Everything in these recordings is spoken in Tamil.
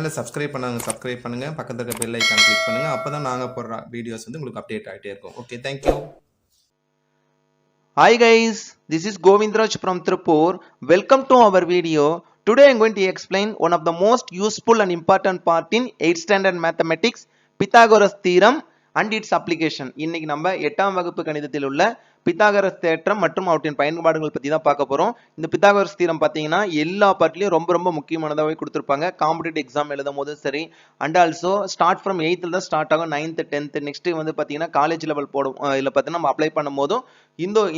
சேனலை சப்ஸ்கிரைப் பண்ணுங்க பக்கத்துல இருக்க பெல் ஐக்கான் கிளிக் பண்ணுங்க அப்பதான் நாங்க போடுற வீடியோஸ் வந்து உங்களுக்கு அப்டேட் ஆகிட்டே இருக்கும். Okay, thank you. Hi guys, this is Govindraj from Tripur. Welcome to our video. Today I am going to explain one of the most useful and important part in 8th standard mathematics, Pythagoras theorem and its application. இன்னைக்கு நம்ம 8ஆம் வகுப்பு கணிதத்தில் உள்ள பித்தாகரஸ் தேற்றம் மற்றும் அவற்றின் பயன்பாடுகள் பத்தி தான் பார்க்க போறோம். இந்த பித்தாகரஸ் தீரம் பாத்தீங்கன்னா எல்லா பார்ட்லயும் ரொம்ப முக்கியமானதாவே கொடுத்திருப்பாங்க. காம்படிட்டிவ் எக்ஸாம் எழுதும் போது சரி, and also start from 8th தான் ஸ்டார்ட் ஆகும், 9th 10th நெக்ஸ்ட் வந்து பாத்தீங்கன்னா காலேஜ் லெவல் போடும். இல்ல பாத்தீங்கன்னா நம்ம அப்ளை பண்ணும் போதும்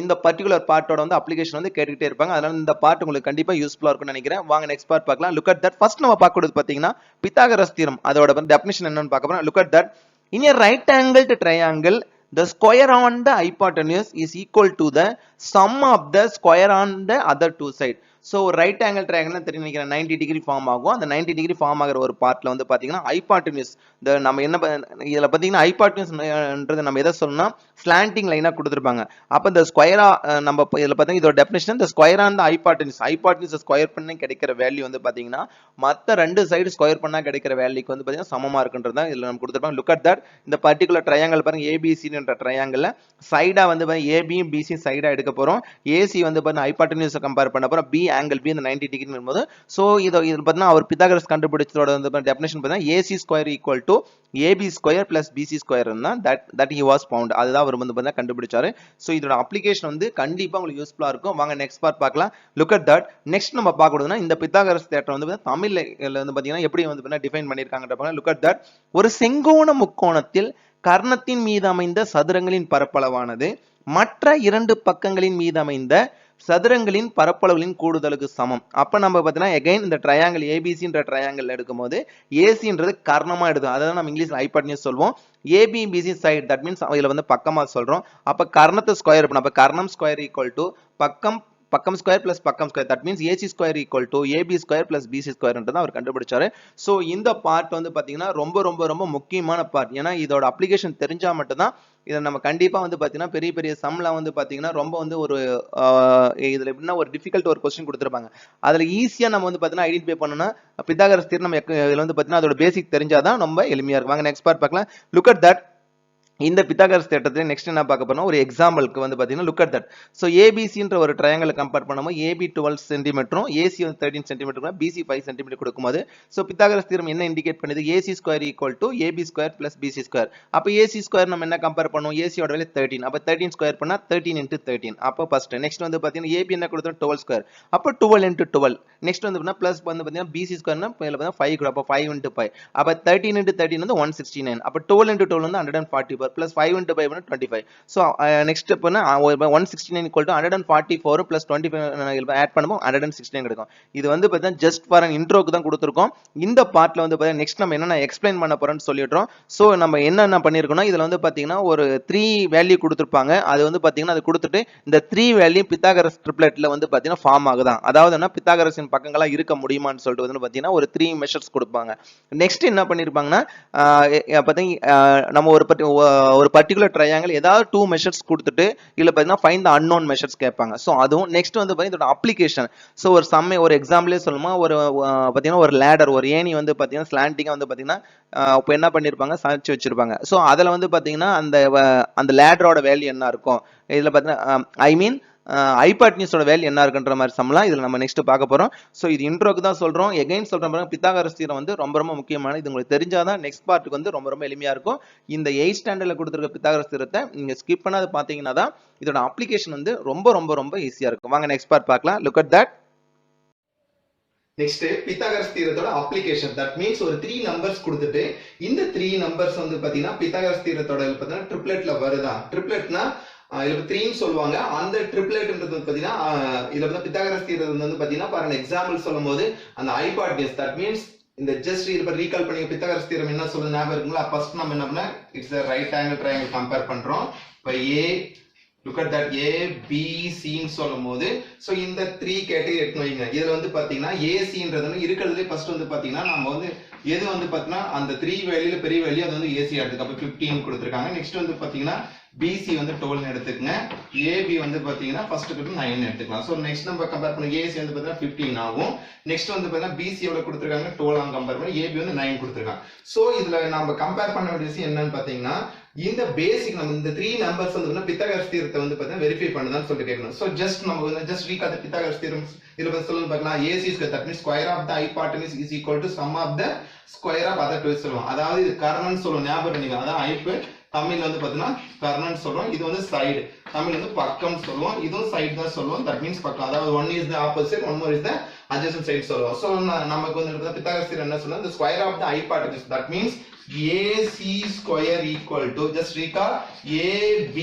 இந்த பர்டிகுலர் பார்ட்டோட வந்து அப்ளிகேஷன் வந்து கேட்டுக்கிட்டே இருப்பாங்க. அதனால இந்த பார்ட் உங்களுக்கு கண்டிப்பா யூஸ்ஃபுல்லா இருக்கும்னு நினைக்கிறேன். வாங்க நெக்ஸ்ட் பார்ட் பார்க்கலாம். Look at that. ஃபர்ஸ்ட் நம்ம பார்க்கறது பாத்தீங்கன்னா பித்தாகரஸ் தீரம் அதோட டெஃபினிஷன் என்னன்னு பார்க்க போறோம். Look at that. In a right angled triangle, the square on the hypotenuse is equal to the sum of the square on the other two sides. So right angle triangle தெரியும் நினைக்கிறேன் 90 டிகிரி ஃபார்ம் ஆகும். அந்த 90 டிகிரி ஃபார்ம் ஆகிற ஒரு பார்ட்ல வந்து பாத்தீங்கன்னா ஹைபாட்டனியூஸ் நம்ம என்ன இதுல பாத்தீங்கன்னா ஹைபாட்டனியூஸ்ன்றது நம்ம எதை சொல்லணும்னா ஸ்லாண்டிங் லைனா கொடுத்திருப்பாங்க. அப்ப இந்த ஸ்கொயரா நம்ம இதுல பாத்தீங்கன்னா இதோட டெஃபினிஷன் இந்த square on the hypotenuse square பண்ணி கிடைக்கிற வேல்யூ வந்து பாத்தீங்கன்னா மத்த ரெண்டு சைடு ஸ்கொயர் பண்ணா கிடைக்கிற வேல்யூக்கு வந்து பாத்தீங்கன்னா சமமா இருக்குன்றது தான் இதுல நம்ம கொடுத்திருப்பாங்க. Look at that. இந்த பர்టిక్యులர் ட்ரையாங்கிள் பாருங்க ABC என்ற ட்ரையாங்கிள்ல சைடா வந்து பாருங்க AB யும் BC சைடா எடுக்க போறோம். AC வந்து பாருங்க ஹைபாட்டனியூஸ் கம்பேர் பண்ண போறோம். B angle B இந்த 90 டிகிரி இருக்கும்போது சோ இது பாத்தீங்கன்னா அவர் பித்தாகரஸ் கண்டுபிடிச்சதோட வந்து டெஃபினிஷன் பாத்தீங்கன்னா AC square equal to AB square plus BC square that he was found. அதுதான் அவர் வந்து பாத்தீங்கன்னா கண்டுபிடிச்சாரு. சோ இதோட அப்ளிகேஷன் வந்து கண்டிப்பா உங்களுக்கு யூஸ்ஃபுல்லா இருக்கும். வாங்க நெக்ஸ்ட் பார்ட் பார்க்கலாம். Look at that. நெக்ஸ்ட் நம்ம பார்க்கறதுனா இந்த பித்தாகரஸ் தேற்றம் வந்து தமிழ்ல வந்து பாத்தீங்கன்னா எப்படி வந்து பாத்தீங்கன்னா டிஃபைன் பண்ணிருக்காங்கன்ற பாருங்க. Look at that. ஒரு செங்கோண முக்கோணத்தில் கர்ணத்தின் மீது அமைந்த சதுரங்களின் பரப்பளவானது மற்ற இரண்டு பக்கங்களின் மீது அமைந்த சதுரங்களின் பரப்பளவுகளின் கூடுதலுக்கு சமம். அப்ப நம்ம பார்த்தீங்கன்னா எகைன் இந்த ட்ரையாங்கிள் ஏபிசின்ற ட்ரையாங்கிள் எடுக்கும்போது ஏசின்றது கர்ணமா எடுக்கும். அதாவது நம்ம இங்கிலீஷ்ல ஹைபாட்டனியூஸ் சொல்வோம். A B B C side that means இதுல வந்து பக்கமா சொல்றோம். அப்ப கர்ணத்தை ஸ்கொயர் பண்ண அப்ப கர்ணம் ஸ்கொயர் ஈக்குவல் டு பக்கம் ஸ்கொயர் பிளஸ் பக்கம் square that means A C square equal to AB square plus B C ஸ்கொயர்ன்றதை அவர் கண்டுபிடிச்சாரு. ஸோ இந்த பார்ட் வந்து பாத்தீங்கன்னா ரொம்ப முக்கியமான பார்ட். ஏன்னா இதோட அப்ளிகேஷன் தெரிஞ்சா மட்டும்தான் இதை நம்ம கண்டிப்பா வந்து பாத்தீங்கன்னா பெரிய சம்லாம் வந்து பாத்தீங்கன்னா ரொம்ப வந்து ஒரு இதுல எப்படின்னா ஒரு டிஃபிகல்ட் ஒரு கொஸ்டின் கொடுத்துருப்பாங்க. அதுல ஈஸியா நம்ம வந்து பாத்தீங்கன்னா ஐடென்டிஃபை பண்ணணும்னா பித்தாகரஸ் தீரம் நம்ம இதுல வந்து பாத்தீங்கன்னா அதோட பேசிக் தெரிஞ்சாதான் ரொம்ப எளிமையா இருக்கும். வாங்க நெக்ஸ்ட் பார்ட் பார்க்கலாம். Look at that. இந்த பித்தாகரஸ் தேற்றத்துல நெக்ஸ்ட் என்ன பார்க்க போறோம், ஒரு எக்ஸாம்பிளுக்கு வந்து பாத்தீங்கன்னா லுக் அட் தட். சோ ஏபிசின்ற ஒரு ட்ரையாங்கிள் கம்பேர் பண்ணும்போது ஏபி 12 சென்டிமீட்டரும் ஏசி வந்து 13 சென்டிமீட்டரும் பிசி 5 சென்டிமீட்டர் கொடுக்கும்போது சோ பித்தாகரஸ் தீரம் என்ன இண்டிகேட் பண்ணுது, AC square equal to AB square plus BC square. அப்ப ஏசி ஸ்கொயர் நம்ம என்ன கம்பேர் பண்ணுவோம், ஏசியோட வேல்யூ 13. அப்ப 13 ஸ்கொயர் பண்ணா 13 into 13. அப்ப ஃபர்ஸ்ட் நெக்ஸ்ட் வந்து பாத்தீங்கன்னா ஏபி என்ன கொடுத்தோம் 12 ஸ்கொயர். அப்ப 12 into 12. நெக்ஸ்ட் வந்து பிளஸ் வந்து பாத்தீங்கன்னா பிசி ஸ்கொயர்னா 5 கூட. அப்ப 5 into 5. அப்ப 13 into 13 வந்து 169. அப்ப 12 into 12 வந்து 144 plus 5 into 5 25. So next step 169 equal to 144 plus 25 add பண்ணும்போது 169 கிடைக்கும். இது வந்து பார்த்தா ஜஸ்ட் ஃபார் an இன்ட்ரோக்கு தான் கொடுத்திருக்கோம். இந்த பார்ட்ல வந்து பார்த்தா நெக்ஸ்ட் நம்ம என்னென்ன எக்ஸ்பிளைன் பண்ண போறோம்னு சொல்லிடுறோம். சோ நம்ம என்ன பண்ணிருக்கோம்னா இதுல வந்து பாத்தீங்கன்னா ஒரு 3 வேல்யூ கொடுத்திருப்பாங்க. அது வந்து பாத்தீங்கன்னா அது கொடுத்துட்டு இந்த 3 வேல்யூ பித்தாகரஸ் ட்ரிப்ளெட்ல வந்து பாத்தீங்கன்னா ஃபார்ம் ஆகுதான். அதாவது பித்தாகரஸின் பக்கங்களா இருக்க முடியுமான்னு சொல்லிட்டு வந்து பாத்தீங்கன்னா ஒரு 3 மெஷர்ஸ் கொடுப்பாங்க. நெக்ஸ்ட் என்ன பண்ணிருப்பாங்கன்னா நம்ம ஒரு பர்டிகுலர் ட்ரையாங்கிள் ஏதாவது 2 மெஷர்ஸ் கொடுத்துட்டு இல்ல பாத்தீங்கன்னா ஃபைண்ட் தி அன்னோன் மெஷர்ஸ் கேட்பாங்க. சோ அதுவும் நெக்ஸ்ட் வந்து பாத்தீங்கன்னா இதோட அப்ளிகேஷன். சோ ஒரு எக்ஸாம்பிளே சொல்லுமா, ஒரு பாத்தீங்கன்னா ஒரு லேடர் ஒரு ஏணி வந்து பாத்தீங்கன்னா ஸ்லாண்டிங்கா வந்து பாத்தீங்கன்னா இப்போ என்ன பண்ணிருப்பாங்க சாய்ச்சு வச்சிருப்பாங்க. சோ அதுல வந்து பாத்தீங்கன்னா அந்த லேடரோட வேல்யூ என்ன இருக்கும், இதுல பாத்தீங்கன்னா ஐ மீன் ஹைபாட்டனியூஸோட வேல்யூ என்ன இருக்குன்ற மாதிரி சம்லாம் இதுல நம்ம நெக்ஸ்ட் பார்க்க போறோம். சோ இது இன்ட்ரோக்கு தான் சொல்றோம். எகைன் சொல்றேன் பாருங்க, பித்தாகரஸ் தீரம் வந்து ரொம்ப முக்கியமான. இது உங்களுக்கு தெரிஞ்சாதான் நெக்ஸ்ட் பார்ட்டுக்கு வந்து ரொம்ப எளிமையா இருக்கும். இந்த 8th ஸ்டாண்டர்ட்ல கொடுத்திருக்க பித்தாகரஸ் தீரத்தை நீங்க ஸ்கிப் பண்ணாத பாத்தீங்கன்னா தான் இதோட அப்ளிகேஷன் வந்து ரொம்ப ஈஸியா இருக்கும். வாங்க நெக்ஸ்ட் பார்ட் பார்க்கலாம். Look at that. Next Pythagoras தீரத்தோட அப்ளிகேஷன். தட் மீன்ஸ் ஒரு 3 நம்பர்ஸ் கொடுத்துட்டு இந்த 3 நம்பர்ஸ் வந்து பாத்தீங்கன்னா பித்தாகரஸ் தீரத்தோட பாத்தீங்கன்னா ட்ரிப்ளெட்ல வருதா. ட்ரிப்ளெட்னா இதுல 3 சொல்லுவாங்க. அந்த ட்ரிப்ளெட்ன்றது பாத்தீங்கன்னா இதுல வந்து பித்தாகரஸ் தீரம் வந்து பாத்தீங்கன்னா ஃபார் an எக்ஸாம்பிள் சொல்லும்போது அந்த ஹைபாட்டனியூஸ் தட் மீன்ஸ் இந்த ஜஸ்ட் இது ரீகால் பண்ணி பித்தாகரஸ் தீரம் என்ன சொல்லுது ஞாபகம் இருக்குங்களா. ஃபர்ஸ்ட் நம்ம என்ன பண்ண it's a right angle triangle compare பண்றோம். இப்போ A look at that A B C ன்னு சொல்லும்போது சோ இந்த 3 கேட்டகரி எடுத்து வைங்க. இதுல வந்து பாத்தீங்கன்னா AC ன்றது இருக்குறதுல ஃபர்ஸ்ட் வந்து பாத்தீங்கன்னா நாம வந்து எது வந்து பாத்தீங்கன்னா அந்த 3 வேல்யூல பெரிய வேல்யூ அது வந்து AC எடுத்துக்க. அப்ப 15 கொடுத்திருக்காங்க. நெக்ஸ்ட் வந்து பாத்தீங்கன்னா BC வந்து 12 ன்னு எடுத்துக்கங்க. AB வந்து பாத்தீங்கன்னா ஃபர்ஸ்ட் கிட்ட 9 ன்னு எடுத்துக்கலாம். சோ நெக்ஸ்ட் நம்ம கம்பேர் பண்ண AC வந்து பாத்தீங்கன்னா 15 ஆகும். நெக்ஸ்ட் வந்து பாத்தீங்கன்னா BC எவ்வளவு கொடுத்திருக்காங்க 12 ஆங்க கம்பேர் பண்ணி AB வந்து 9 கொடுத்திருக்காங்க. சோ இதுல நம்ம கம்பேர் பண்ண வேண்டிய விஷயம் என்னன்னு பாத்தீங்கன்னா இந்த பேசிக் நம்ம இந்த 3 நம்பர்ஸ் வந்து பித்தாகரஸ் தியரத்தை வந்து பாத்தீங்கன்னா வெரிஃபை பண்ணுதான்னு சொல்லிட்டு கேட்கணும். சோ ஜஸ்ட் நம்ம வந்து just recall the Pythagoras theorem. இதுல வந்து சொல்லுங்க பார்க்கலாம் AC square that means square of the hypotenuse is equal to sum of the square of other two சொல்லுவோம். அதாவது இது கர்ணன் சொல்லுவோம். ஞாபகம் பண்ணிங்க. அதான் ஹைப் தமிழ்ல வந்து பாத்தீங்கன்னா கர்ணன் சொல்றோம். இது வந்து சைடு தமிழ்ல வந்து பக்கம் சொல்லுவோம். இதுவும் சைடு தான் சொல்லுவோம். தட் மீன்ஸ் பக்கம். அதாவது one is the opposite, one more is the adjacent side சொல்லுவோம். சோ நமக்கு வந்து பித்தாகரஸ் தியரம் என்ன சொல்லுது? the square of the hypotenuse that means AC square equal to, just recall, AB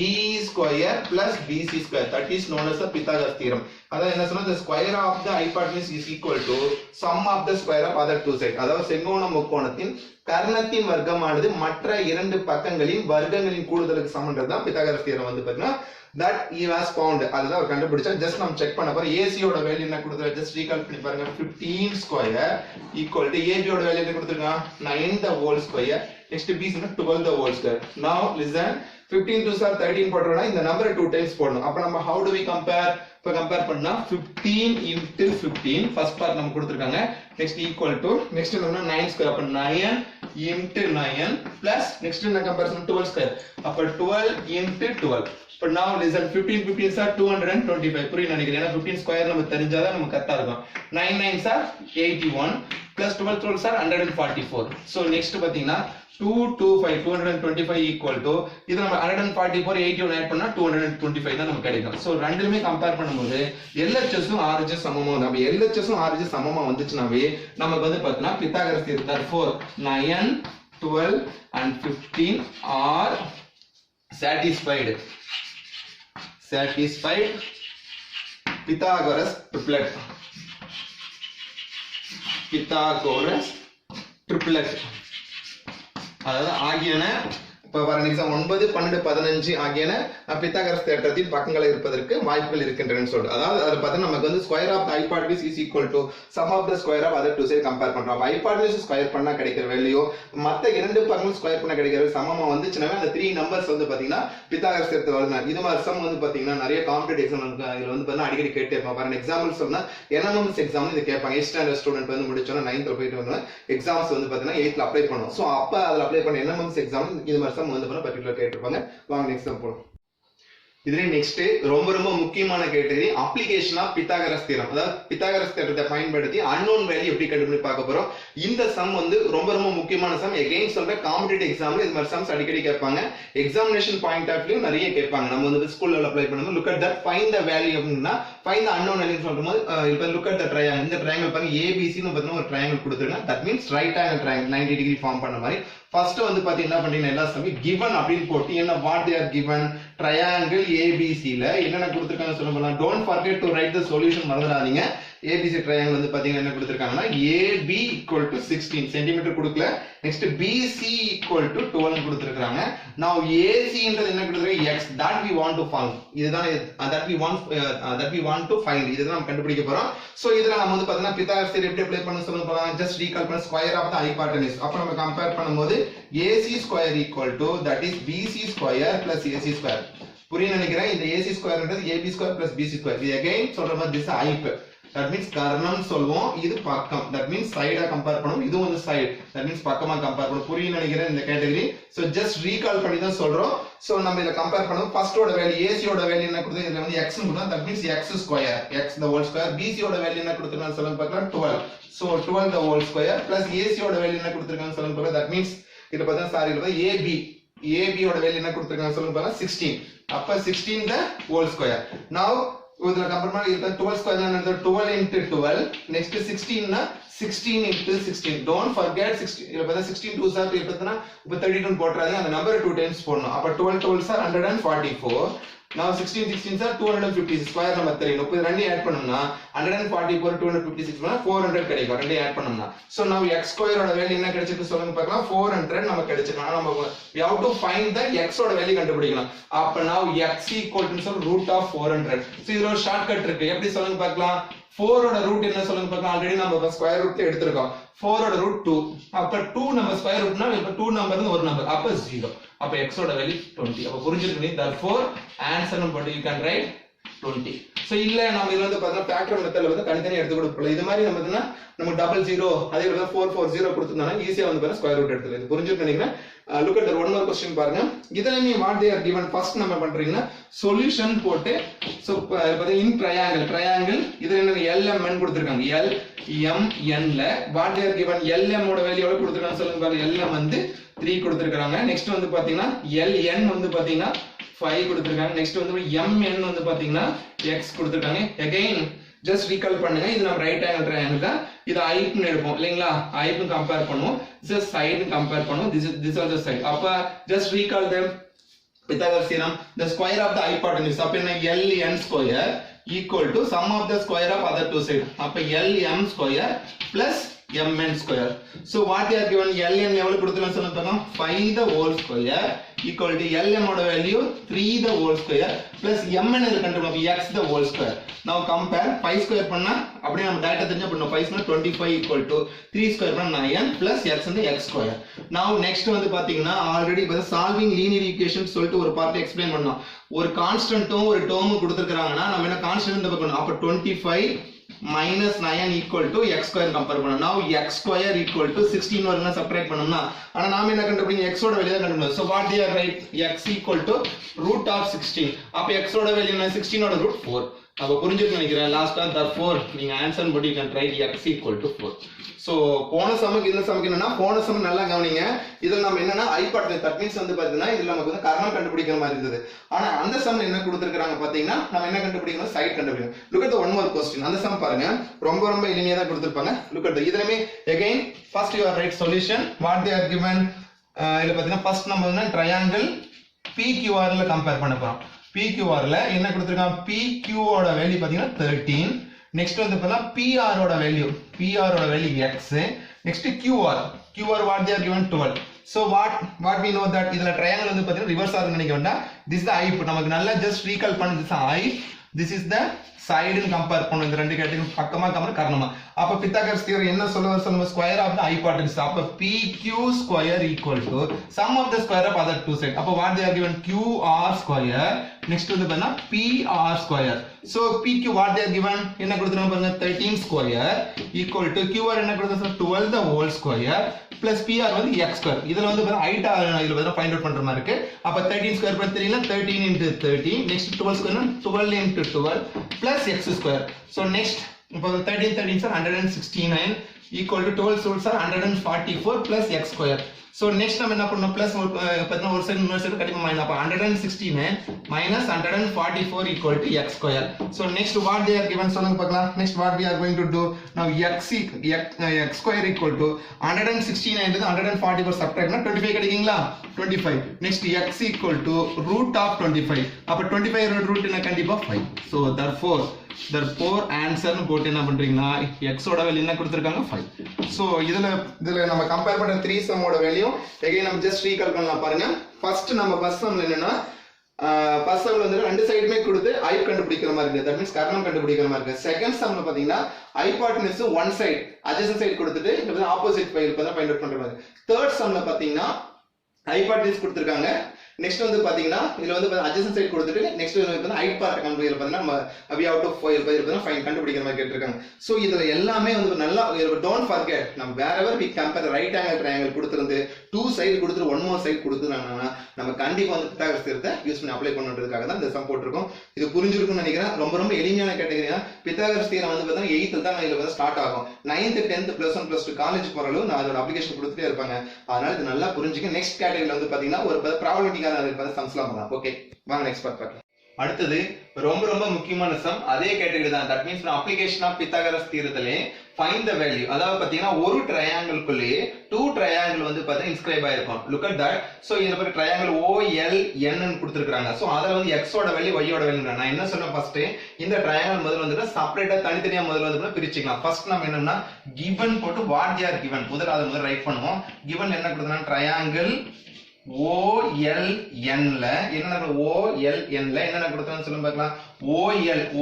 square plus BC square, that is known as the Pythagoras theorem. அதாவது என்ன சொன்னா the square of the hypotenuse is equal to sum of the square of other two sides. அதாவது செங்கோண முக்கோணத்தின் கர்ணத்தின் வர்க்கமானது மற்ற இரண்டு பக்கங்களின் வர்க்கங்களின் கூடுதலுக்கு சமன்றது தான் பித்தாகரஸ் தியரம் வந்து பாத்தீங்கன்னா that he has found. அதுதான் அவர் கண்டுபிடிச்சா. ஜஸ்ட் நம்ம செக் பண்ண போறோம். AC யோட வேல்யூ என்ன கொடுத்திருக்காங்க ஜஸ்ட் ரீகால் பண்ணி பாருங்க. 15 ஸ்கொயர் ஈக்குவல் டு AB யோட வேல்யூ என்ன கொடுத்திருக்காங்க 9 the whole square. next BC னா 12 the whole square. now listen, 15 2s are 13 போடுறோம்னா இந்த நம்பரை 2 டைம்ஸ் போடணும். அப்ப நம்ம how do we compare? இப்ப கம்பேர் பண்ணா 15 into 15 ஃபர்ஸ்ட் பார்ட் நம்ம கொடுத்திருக்காங்க. நெக்ஸ்ட் ஈக்குவல் டு நெக்ஸ்ட் என்னன்னா 9 ஸ்கொயர். அப்ப 9 into 9 பிளஸ் நெக்ஸ்ட் என்ன கம்பேரிசன் 12 ஸ்கொயர். அப்ப 12 into 12. But now listen, 15 15s are 225. புரிய நினைக்கிறேன். ஏன்னா 15 ஸ்கொயர் நம்ம தெரிஞ்சாதான் நம்ம கரெக்ட்டா இருக்கும். 9 9s are 81 plus 12 12s are 144. So next பாத்தீங்கன்னா 225 225 equal to இது நம்ம 144 81 ஆட் பண்ணா 225 தான் நமக்கு கிடைக்கும். சோ ரெண்டுமே கம்பேர் பண்ணும்போது LHS உம் RHS சமமா வந்து அப்ப LHS உம் RHS சமமா வந்துச்சுனாவே நமக்கு வந்து பார்த்தா Pythagoras theorem. therefore 9 12 and 15 are satisfied Pythagoras triplet. Pythagoras triplet. அதாவது ஆகியன இப்ப ஃபார் எக்ஸாம்பிள் 9 12 15 ஆகியன பித்தாகரஸ் தேற்றத்தின் பக்கங்களை இருப்பதற்கு வாய்ப்புகள் இருக்கின்றன சொல்றது. அதாவது அது பார்த்தா நமக்கு வந்து square of hypotenuse is equal to sum of the square of other two side compare பண்றோம். ஹைபாட்டனிஸ் ஸ்கொயர் பண்ணா கிடைக்கிற வேல்யூ மத்த இரண்டு பக்கங்களும் ஸ்கொயர் பண்ணா கிடைக்கிற சமமா வந்துச்சுனா அந்த 3 நம்பர்ஸ் வந்து பாத்தீங்கன்னா பித்தாகரஸ் தேற்றத்தை வருது. இது மாதிரி சம் வந்து பாத்தீங்கன்னா நிறைய காம்படிட்டிவ் எக்ஸாம் இதுல வந்து பாத்தீங்கன்னா அடிக்கடி கேட்டே இருப்பாங்க. ஃபார் எக்ஸாம்பிள் சொன்னா NMMS எக்ஸாம் இது கேட்பாங்க. 8th ஸ்டாண்டர்ட் ஸ்டூடண்ட் வந்து முடிச்சோனா 9th ல போயிட்டு வந்து எக்ஸாம்ஸ் வந்து பாத்தீங்கன்னா 8th ல அப்ளை பண்ணுவோம். சோ அப்ப அதுல அப்ளை பண்ண NMMS எக்ஸாம் இது மாதிரி சம் வந்து பாத்தீங்கன்னா பர்టిక్యులர் கேட்டிருப்பாங்க. வாங்க நெக்ஸ்ட் சம் போலாம். இதுல நெக்ஸ்ட் ரொம்ப ரொம்ப முக்கியமான category application of Pythagoras theorem. அதாவது பித்தாகரஸ் தேற்றத்தை பயன்படுத்தி அன்னோன் வேல்யூ எப்படி கண்டுபிடிச்சு பார்க்க போறோம். இந்த சம் வந்து ரொம்ப ரொம்ப முக்கியமான சம். எகைன் சொல்ற காம்படிட்டிவ் எக்ஸாம்ல இது மாதிரி சம்ஸ் அடிக்கடி கேட்பாங்க. எக்ஸாமினேஷன் பாயிண்ட் ஆஃப் வியூ நிறைய கேட்பாங்க. நம்ம வந்து ஸ்கூல்ல அப்ளை பண்ணும்போது look at that find the value அப்படினா ஃபைண்ட் தி அன்னோன் வேல்யூ சொல்லும்போது இப்போ லுக் அட் தி ட்ரையாங்கிள். இந்த ட்ரையாங்கிள் பாருங்க ABC னு பார்த்தீங்கன்னா ஒரு ட்ரையாங்கிள் கொடுத்திருக்காங்க. That means right angle triangle 90 degree form பண்ண மாதிரி. ஃபர்ஸ்ட் வந்து பாத்தீங்கன்னா என்ன பண்றீங்க எல்லா சமயம் given அப்படின்னு போட்டு என்ன what they are given triangle ABC ல என்னென்ன கொடுத்திருக்காங்க சொல்லுங்க. don't forget to write the solution மறந்துடாதீங்க. ABC triangle வந்து பாத்தீங்கன்னா என்ன கொடுத்திருக்காங்கன்னா AB equal to 16 cm கொடுக்கல. நெக்ஸ்ட் BC equal to 12 கொடுத்திருக்காங்க. now AC ன்றது என்ன கொடுத்திருக்காங்க x that we want to find. இதுதான் that we want to find. இதுதான் நம்ம கண்டுபிடிக்க போறோம். சோ இதல நம்ம வந்து பாத்தீங்கன்னா பித்தாகரஸ் தியரம் எப்படி அப்ளை பண்ண சொல்லுங்க போலாம். just recall பண்ண ஸ்கொயர் ஆஃப் தி ஹைபாட்டனிஸ். அப்ப நம்ம கம்பேர் பண்ணும்போது AC square equal to that is BC square plus AC square. புரிய நினைக்கிறேன். இந்த AC square ன்றது AB square plus BC square. இது again சொல்ற மாதிரி this height. that means கர்ணம் சொல்வோம். இது பக்கம். that means சைடா கம்பேர் பண்ணும். இது வந்து சைடு. that means பக்கமா கம்பேர் பண்ணும். புரிய நினைக்கிறேன் இந்த கேட்டகரி. so just recall பண்ணி தான் சொல்றோம். so நம்ம இத கம்பேர் பண்ணுவோம். ஃபர்ஸ்ட் ஓட வேல்யூ AC ஓட வேல்யூ என்ன கொடுத்தா இதுல வந்து x னு கொடுத்தா that means x square x the whole square. BC ஓட வேல்யூ என்ன கொடுத்திருக்காங்க சொல்லுங்க பார்க்கலாம் 12. so 12 the whole square plus AC ஓட வேல்யூ என்ன கொடுத்திருக்காங்க சொல்லுங்க பார்க்கலாம். that means இது பார்த்தா சாரி AB ஓட வேல்யூ என்ன கொடுத்திருக்காங்க சொல்லுங்க பார்க்கலாம் 16. அப்ப 16 the whole square. now இதுல கம்பேர் பண்ணா இது 12 ஸ்கொயர் னா 12 into 12. நெக்ஸ்ட் 16 னா 16 into 16. don't forget 16. இதுல பார்த்தா 16 2s are பார்த்தா இப்ப 32 போட்றாதீங்க. அந்த நம்பரை 2 டைம்ஸ் போடணும். அப்ப 12 12s are 144 Now 16 16 are 250 square நம்ம தெரியணும். இப்போ ரெண்டையும் ஆட் பண்ணோம்னா 144 256 பண்ணா 400 கிடைக்கும். ரெண்டையும் ஆட் பண்ணோம்னா. So now x square ஓட வேல்யூ என்ன கிடைச்சிருக்கு சொல்லுங்க பார்க்கலாம். 400 நமக்கு கிடைச்சிருக்கு. நம்ம we have to find the x ஓட வேல்யூ கண்டுபிடிக்கணும். அப்ப now x equal to root of 400. So இதுல ஒரு ஷார்ட்கட் இருக்கு. எப்படி சொல்லுங்க பார்க்கலாம். 4 ஓட ரூட் என்ன சொல்லுங்க பார்க்கலாம். ஆல்ரெடி நம்ம ஸ்கொயர் ரூட்ல எடுத்துறோம். 4 ஓட ரூட் 2. அப்ப 2 நம்ம ஸ்கொயர் ரூட்னா இப்ப 2 நம்பர்னு ஒரு நம்பர். அப்ப 0. அப்ப x ஓட வேல்யூ 20. அப்ப புரிஞ்சிருக்கு. therefore answer னு போட்டு you can write 20. சோ இல்ல நம்ம இதுல வந்து பார்த்தா ஃபேக்டர் மெத்தட்ல வந்து தனித்தனியா எடுத்து கொடுப்போம். இது மாதிரி நம்ம நம்ம 00 அதே போல 440 கொடுத்தோம்னா ஈஸியா வந்து பாருங்க ஸ்கொயர் ரூட் எடுத்துக்கலாம். இது புரிஞ்சிருக்கு நினைக்கிறேன். look at the one more question பாருங்க. இதலமே what they are given first நம்ம பண்றீங்கன்னா சொல்யூஷன் போட்டு சோ பாத்தீங்க in triangle இதுல என்ன LMN கொடுத்திருக்காங்க. LMN ல what they are given LM ஓட வேல்யூ எவ்வளவு கொடுத்திருக்காங்க சொல்லுங்க பாருங்க. LM வந்து 3 கொடுத்திருக்காங்க. நெக்ஸ்ட் வந்து பாத்தீங்கன்னா LN வந்து பாத்தீங்கன்னா 5 கொடுத்திருக்காங்க. நெக்ஸ்ட் வந்து MN வந்து பாத்தீங்கன்னா x கொடுத்திருக்காங்க. again just recall பண்ணுங்க. இது நம்ம ரைட் ஆங்கிள் ட்ரையாங்கிள் தான். இது ஹைட் னு எடுப்போம் இல்லீங்களா. ஹைட் னு கம்பேர் பண்ணுவோம். this side னு கம்பேர் பண்ணுவோம். this also side. அப்ப just recall them Pythagoras theorem. The square of the hypotenuse அப்ப என்ன LN square equal to sum of the square of other two sides. அப்ப LM square plus MN square. So what they are given LN எவ்வளவு கொடுத்திருக்காங்க சொல்லுங்க பாக்கலாம். 5 the whole square equal to LM ஓட value 3 the whole square plus MN இத கண்டுபிடிப்போம். x the whole square. Now compare 5 square பண்ணா அப்படியே நம்ம டைரக்டா தெரிஞ்சா பண்ணோம். 5 னா 25 equal to 3 square பண்ணா 9 plus x வந்து x square. Now next வந்து பாத்தீங்கன்னா ஆல்ரெடி இப்ப solving linear equation சொல்லிட்டு ஒரு பார்ட் எக்ஸ்பிளைன் பண்ணோம். ஒரு கான்ஸ்டன்ட்டும் ஒரு டேர்மும் கொடுத்திருக்காங்கன்னா நம்ம என்ன கான்ஸ்டன்ட் பார்க்கணும். அப்ப 25 minus 9 equal to x square compare பண்ணோம். Now x square equal to 16 வரனா subtract பண்ணோம்னா ஆனா நாம என்ன கண்டுபிடிங்க x ஓட வேல்யூ தான் கண்டுபிடிக்கணும். So what they are right x equal to root of 16. அப்ப x ஓட வேல்யூ என்ன 16 ஓட root 4. அப்ப புரிஞ்சிருக்கும் நினைக்கிறேன். லாஸ்டா therefore நீங்க ஆன்சர் போட்டு you can write x equal to 4. So போன சமக்கு இந்த சமக்கு என்னன்னா போன சமம் நல்லா கவனிங்க. இதுல நம்ம என்னன்னா ஹைபோடெனஸ் தட் மீன்ஸ் வந்து பாத்தீங்கன்னா இதுல நமக்கு வந்து கர்ணம் கண்டுபிடிக்கிற மாதிரி இருந்தது. ஆனா அந்த சமம் என்ன கொடுத்திருக்காங்க பாத்தீங்கன்னா நம்ம என்ன கண்டுபிடிக்கணும் சைடு கண்டுபிடிக்கணும். look at the one more question. அந்த சமம் பாருங்க ரொம்ப ரொம்ப எளிமையா தான் கொடுத்திருப்பாங்க. look at the இதுலமே again first you are right solution what they are given. இதுல பாத்தீங்கன்னா first நம்ம வந்து triangle PQR ல கம்பேர் பண்ண போறோம். PQR ல என்ன கொடுத்திருக்காங்க PQ ஓட வேல்யூ பாத்தீங்கன்னா 13. next வந்து பார்த்தா PR ஓட value x. next QR what they are given 12. so what we know that இதுல triangle வந்து பாத்தீங்கன்னா ரிவர்ஸ் ஆகும்னு நினைக்க வேண்டாம். this is the height. நமக்கு நல்லா just recall பண்ணு. this is height, this is the side னு கம்பேர் பண்ணும். இந்த ரெண்டு கேட்டகரி பக்கமா கர்ணமா. அப்ப Pythagoras theorem என்ன சொல்லுவார் square of the hypotenuse. அப்ப PQ square equal to sum of the square of other two sides. அப்ப what they are given QR square. next வந்து பாத்தீங்கன்னா PR square. so PQ what they are given என்ன கொடுத்திருக்காங்க பாருங்க 13 square equal to QR என்ன கொடுத்திருக்காங்க 12 the whole square plus PR வந்து x square. இதுல வந்து பாத்தீங்கன்னா ஹைட் இதுல பாத்தீங்கன்னா ஃபைண்ட் அவுட் பண்ற மாதிரி இருக்கு. அப்ப 13 square பண்ண தெரியல 13 into 13. next 12 square 12 into 12 plus x square. so next இப்போ 13 13 are 169 equal to 12 souls are 144 plus x square. so next நம்ம என்ன பண்ணனும் plus பார்த்தா ஒரு சைடு இன்னொரு சைடு கண்டிப்பா மைனஸ். அப்ப 169 minus 144 equal to x square. so next what they are given சொல்லுங்க பார்க்கலாம். next what we are going to do now x square equal to 169 இருந்து 144 subtract பண்ணா 25 கிடைக்குங்களா 25. next x equal to root of 25. அப்ப 25 root என்ன கண்டிப்பா 5. so therefore answer னு போட்டு என்ன பண்றீங்கன்னா x ஓட வேல்யூ என்ன கொடுத்திருக்காங்க 5. சோ இதுல நம்ம கம்பேர் பண்ற 3 சம் ஓட வேல்யூ again நம்ம just recall பண்ணலாம் பாருங்க. first நம்ம first சம்ல என்னன்னா first சம்ல வந்து ரெண்டு சைடுமே கொடுத்து ஹைட் கண்டுபிடிக்கிற மாதிரி இருக்கு. that means கர்ணம் கண்டுபிடிக்கிற மாதிரி இருக்கு. செகண்ட் சம்ல பாத்தீங்கன்னா hypotenuse one side adjacent side கொடுத்துட்டு இது ஆப்போசிட் ஃபைல் பண்ண ஃபைண்ட் அவுட் பண்ற மாதிரி. தேர்ட் சம்ல பாத்தீங்கன்னா ஹைபோடெனஸ் கொடுத்திருக்காங்க. next வந்து பாத்தீங்கன்னா இதுல வந்து adjacent side கொடுத்துட்டு next வந்து height part கண்டுபிடிக்கிற பாத்தீங்கன்னா நம்ம we have to find கண்டுபிடிக்கிற மாதிரி கேட்டிருக்காங்க. சோ இதுல எல்லாமே வந்து நல்லா don't forget நம்ம wherever we compare right angle triangle கொடுத்திருந்து two side கொடுத்துட்டு one more side கொடுத்துறாங்கன்னா நம்ம கண்டிப்பா வந்து Pythagoras theorem யூஸ் பண்ணி அப்ளை பண்றதுக்காக தான் இந்த சம் போட்டுருக்கோம். இது புரிஞ்சிருக்கும்னு நினைக்கிறேன். ரொம்ப ரொம்ப எளிமையான கேட்டகரியா Pythagoras theorem வந்து பார்த்தா 8th தான் இதுல வந்து ஸ்டார்ட் ஆகும். 9th 10th +1 +2 காலேஜ் போறளவு நான் அதோட அப்ளிகேஷன் கொடுத்துட்டே இருப்பாங்க. அதனால இது நல்லா புரிஞ்சுக்க. நெக்ஸ்ட் கேட்டகரியில வந்து பாத்தீங்கன்னா ஒரு ப்ராபபிலிட்டி சம்ஸ்லாம் பண்ணலாம். ஓகே வாங்க நெக்ஸ்ட் பார்ட் பார்க்கலாம். அடுத்தது ரொம்ப ரொம்ப முக்கியமான சம் அதே கேட்டகரி தான். That means application of Pythagoras தியரத்திலே ஃபைண்ட் த வேல்யூ. அதாவது பாத்தீங்கன்னா ஒரு ட்ரையாங்கிள்குள்ளேயே 2 ட்ரையாங்கிள் வந்து பாத்தீங்கன்னா இன்ஸ்கிரைப் ஆயிருக்கும். Look at that. சோ இந்த மாதிரி ட்ரையாங்கிள் OLN ன்னு கொடுத்திருக்காங்க. சோ அதுல வந்து x ஓட வேல்யூ y ஓட வேல்யூ. நான் என்ன சொன்னேன் ஃபர்ஸ்ட், இந்த ட்ரையாங்கிள் முதல்ல வந்து செப்பரேட்டா தனித்தனியா முதல்ல வந்து பிரிச்சுக்கலாம். ஃபர்ஸ்ட் நம்ம என்னன்னா given போட்டு வாட் they are given முதல்ல ரைட் பண்ணுவோம். given என்ன கொடுத்தனா ட்ரையாங்கிள் OLN ல என்ன OLN ல என்ன கொடுத்தான்னு சொல்லுங்க பார்க்கலாம்.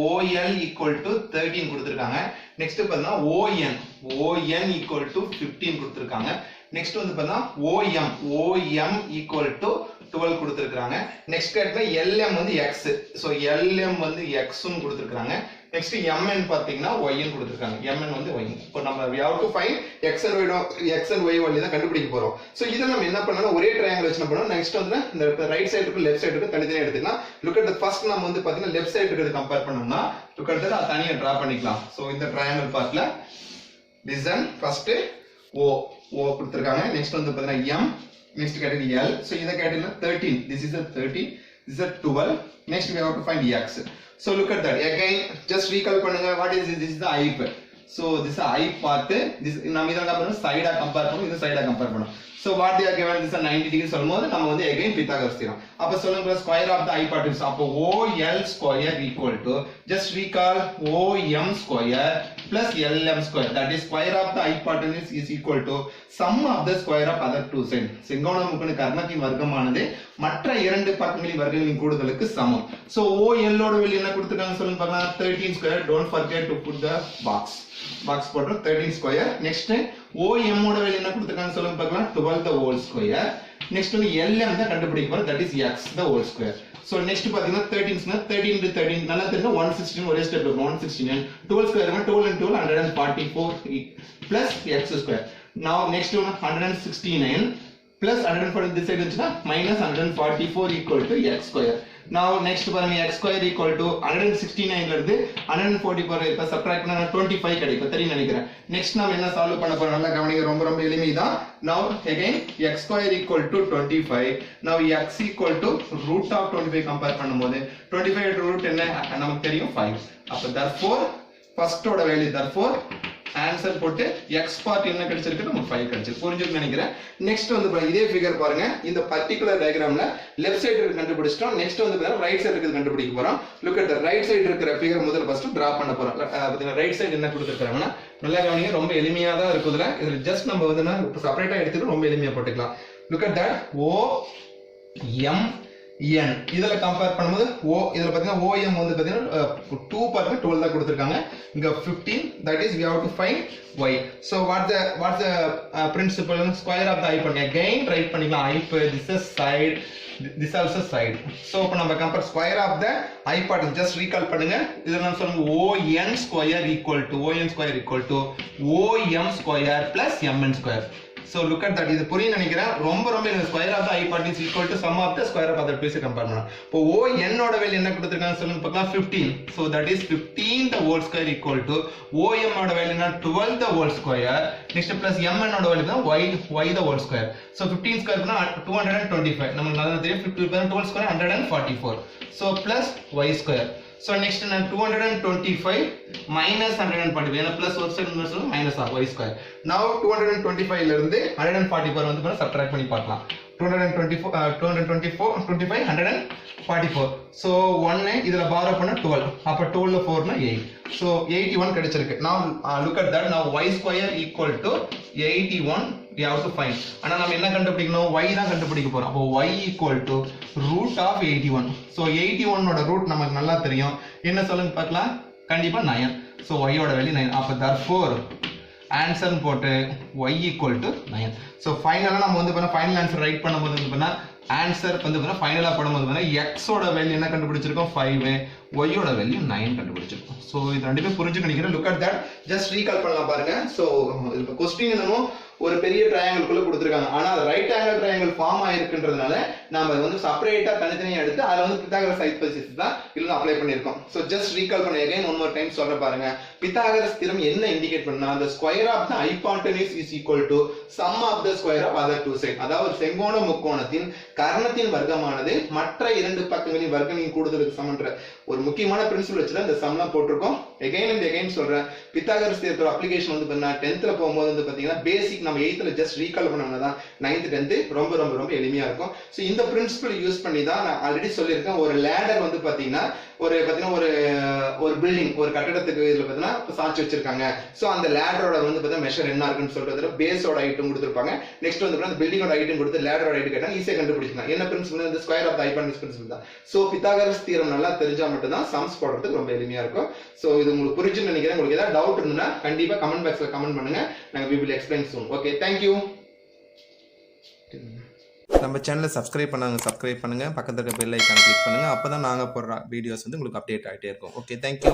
OL equal to 13 கொடுத்திருக்காங்க. நெக்ஸ்ட் பாத்தீங்கன்னா ON equal to 15 கொடுத்திருக்காங்க. நெக்ஸ்ட் வந்து பாத்தீங்கன்னா OM equal to 12 கொடுத்திருக்காங்க. நெக்ஸ்ட் கேட்ல LM வந்து x. சோ LM வந்து x ன்னு கொடுத்திருக்காங்க. நெக்ஸ்ட் MN பாத்தீங்கன்னா y ன்னு கொடுத்திருக்காங்க. MN வந்து y. இப்போ நம்ம we have to find x and y value தான் கண்டுபிடிக்க போறோம். சோ இத நம்ம என்ன பண்ணனும், ஒரே ட்ரையாங்கிள் வச்சு பண்ணனும். நெக்ஸ்ட் வந்து இந்த ரைட் சைடுக்கு லெஃப்ட் சைடுக்கு தனித்தனியா எடுத்துக்கலாம். லுக் அட் தி ஃபர்ஸ்ட் நம்ம வந்து பாத்தீங்கன்னா லெஃப்ட் சைடு இருக்கிறத கம்பேர் பண்ணோம்னா லுக் அட் தி தனியா டிரா பண்ணிக்கலாம். சோ இந்த ட்ரையாங்கிள் பார்ட்ல டிசன் ஃபர்ஸ்ட் O கொடுத்திருக்காங்க. நெக்ஸ்ட் வந்து பாத்தீங்கன்னா M, next category L. So in the category 13, this is a 13, this is a 12. Next we have to find x. So look at that. Again, just recall pannunga. What is this? This is the I. So this is I part. This nam idha compare side compare pannu, this side compare pannu. So what they are given, this is a 90 degrees சொல்லும்போது நம்ம வந்து again Pythagoras theorem. அப்ப சொல்லுங்க square of the I part is அப்ப OL square equal to, just recall OM square plus LM square, that is square of the I part is equal to sum of the square of other two sides. செங்கோண முக்கோண கர்ணத்தின் வர்க்கமானது மற்ற இரண்டு பக்கங்களின் வர்க்கங்களின் கூடுதலுக்கு சமம். So OL ஓட வேல்யூ என்ன கொடுத்திருக்காங்க சொல்லுங்க பார்க்கலாம். 13 square. Don't forget to put the box போட்டு 13 square. Next OM ஓட வேல்யூ என்ன கொடுத்திருக்காங்க சொல்லுங்க பார்க்கலாம். 12 the whole square. Next வந்து LM தான் கண்டுபிடிக்க போறோம், that is x the whole square. So next பாத்தீங்கன்னா 13 into 13 நல்லா தெரியும். 116 ஒரே ஸ்டெப் வரும். 116 12 square 12 and 12 144 plus x square. Now next one 169 plus 140 this side வந்துச்சுனா minus 144 equal to x square. Now next பாருங்க x square equal to 169 ல இருந்து 144 இப்ப சப்ட்ராக்ட் பண்ணா 25 கிடைக்கும். தெரியும் நினைக்கிறேன். நெக்ஸ்ட் நாம என்ன சால்வ் பண்ண போறோம் நல்லா கவனிங்க. ரொம்ப எளிமைதான். Now again x square equal to 25. Now x equal to root of 25 compare பண்ணும்போது 25 root என்ன நமக்கு தெரியும் 5. அப்ப therefore first ஓட வேல்யூ therefore ஆன்சர் போட்டு x பார்ட் என்ன கிடைச்சிருக்கு நமக்கு 5 கிடைச்சிருக்கு. புரிஞ்சுன்னு நினைக்கிறேன். நெக்ஸ்ட் வந்து இதே ஃபிகர் பாருங்க. இந்த பர்టిక్యులர் டயகிராம்ல லெஃப்ட் சைடு இருக்கு கண்டுபிடிச்சிட்டோம். நெக்ஸ்ட் வந்து பாருங்க ரைட் சைடு இருக்கு கண்டுபிடிக்க போறோம். Look at the right side இருக்கிற ஃபிகர் முதல்ல ஃபர்ஸ்ட் டிரா பண்ண போறோம். பாத்தீங்கன்னா ரைட் சைடு என்ன கொடுத்திருக்காங்கன்னா நல்லா கவனிங்க. ரொம்ப எளிமையா தான் இருக்குதுல. இதுல ஜஸ்ட் நம்ம வந்து செப்பரேட்டா எடுத்துட்டு ரொம்ப எளிமையா போட்டுக்கலாம். Look at that OM N இதல கம்பேர் பண்ணும்போது இதல பாத்தீங்கன்னா OM வந்து பாத்தீங்கன்னா 2 பார்ட் 12 தான் கொடுத்திருக்காங்க. இங்க 15, that is we have to find y. So what's the principle? Square of the I பண்ணி again write பண்ணிக்கலாம். I this is side, this also side. So இப்ப நம்ம compare square of the I part just recall பண்ணுங்க. இத நான் சொல்லுங்க ON square equal to OM square plus MN square. So look at that. இது புரியும் நினைக்கிறேன். ரொம்ப square of the I part is equal to sum of the square of other two compare பண்ணலாம். இப்போ ON ஓட வேல்யூ என்ன கொடுத்திருக்காங்க சொல்லுங்க பார்க்கலாம். 15. So that is 15 the whole square equal to OM ஓட வேல்யூ என்ன 12 the whole square. Next plus MN ஓட வேல்யூ தான் y the whole square. So 15 square னா 225. நமக்கு நல்லா தெரியும் 12 square 144. So plus y square. So next 225 minus 145 ஏனா plus ஒரு சைடு இன்னொரு minus y square. Now 225 ல இருந்து 144 வந்து சப்ட்ராக்ட் பண்ணி பார்க்கலாம். 224 25 144. So 1 இதுல borrow பண்ணா 12. அப்ப 12 ல 4 னா 8. So 81 கிடைச்சிருக்கு. Now look at that. Now y square equal to 81 we have to find. ஆனா நாம என்ன கண்டுபிடிக்கணும்? y தான் கண்டுபிடிக்க போறோம். அப்ப y equal to root of 81. So 81 ஓட ரூட் நமக்கு நல்லா தெரியும். என்ன சொல்லுங்க பார்க்கலாம். கண்டிப்பா 9. So y ஓட வேல்யூ 9. அப்ப therefore ஆன்சர் போட்டு y equal to 9. So ஃபைனலா நம்ம வந்து ஃபைனல் ஆன்சர் ரைட் பண்ணும்போது வந்து ஆன்சர் வந்து ஃபைனலா பண்ணும்போது x ஓட வேல்யூ என்ன கண்டுபிடிச்சிருக்கோம் 5, y ஓட வேல்யூ 9 கண்டுபிடிச்சிருக்கோம். சோ இது ரெண்டுமே புரிஞ்சு நினைக்கிறேன். Look at that. Just recall பண்ணலாம் பாருங்க. சோ இப்போ क्वेश्चन என்னமோ ஒரு பெரிய ட்ரையாங்கிள்குள்ள கொடுத்துருக்காங்க. ஆனா ரைட் ஆங்கிள் ட்ரையாங்கிள் ஃபார்ம் ஆயிருக்குன்றதுனால நாம அதை வந்து செப்பரேட்டா தனித்தனியா எடுத்து அதுல வந்து பித்தாகரஸ் ஹைபோதீசிஸ் தான் இதுல அப்ளை பண்ணிருக்கோம். சோ ஜஸ்ட் ரீகால் பண்ண again one more time சொல்ற பாருங்க. பித்தாகரஸ் தியரம் என்ன இண்டிகேட் பண்ணா, the square of the hypotenuse is equal to sum of the square of other two sides. அதாவது செங்கோண முக்கோணத்தின் கர்ணத்தின் வர்க்கமானது மற்ற இரண்டு பக்கங்களின் வர்க்கங்களின் கூடுதலுக்கு சமன்ற ஒரு முக்கியமான பிரின்சிபல் வச்சு தான் இந்த சம்லாம் போட்டிருக்கோம். again and again சொல்றேன், பித்தாகரஸ் தியரத்தோட அப்ளிகேஷன் வந்து பாத்தீங்கன்னா 10th ல போகும்போது வந்து பாத்தீங்கன்னா பேசிக் நம்ம 8th ல ஜஸ்ட் ரீகால் பண்ணோம்னா தான் 9th 10th ரொம்ப ரொம்ப ரொம்ப எளிமையா இருக்கும். சோ இந்த பிரின்சிபல் யூஸ் பண்ணி தான் நான் ஆல்ரெடி சொல்லியிருக்கேன், ஒரு லேடர் வந்து பாத்தீங்கன்னா ஒரு பில்டிங் ஒரு கட்டடத்துக்கு இதுல பாத்தீங்கன்னா சாட்சி வச்சிருக்காங்க. சோ அந்த லேடரோட வந்து பாத்தீங்கன்னா மெஷர் என்ன இருக்குன்னு சொல்றதுல பேஸோட ஹைட்டும் கொடுத்திருப்பாங்க. நெக்ஸ்ட் வந்து அந்த பில்டிங்கோட ஹைட்டும் கொடுத்து லேடரோட ஹைட் கேட்டா ஈஸியா கண்டுபிடிக்கலாம். என்ன பிரின்சிபல், இந்த square of the hypotenuse principle தான். சோ பித்தாகரஸ் தியரம் நல்லா தெரிஞ்சா மட்டும் தான் சம்ஸ் போடுறதுக்கு ரொம்ப எளிமையா இருக்கும். சோ இது உங்களுக்கு புரிஞ்சுன்னு நினைக்கிறேன். உங்களுக்கு ஏதாவது டவுட் இருந்தா கண்டிப்பா கமெண்ட் பாக்ஸ்ல கமெண்ட் பண்ணுங்க. நாங்க we will explain soon. Okay, thank you. நம்ம சேனலை சப்ஸ்கிரைப் பண்ணுங்க, பக்கத்துல இருக்க பெல் ஐக்கான் கிளிக் பண்ணுங்க. அப்பதான் நாங்க போடுற வீடியோஸ் வந்து உங்களுக்கு அப்டேட் ஆகிட்டே இருக்கும். Okay, thank you.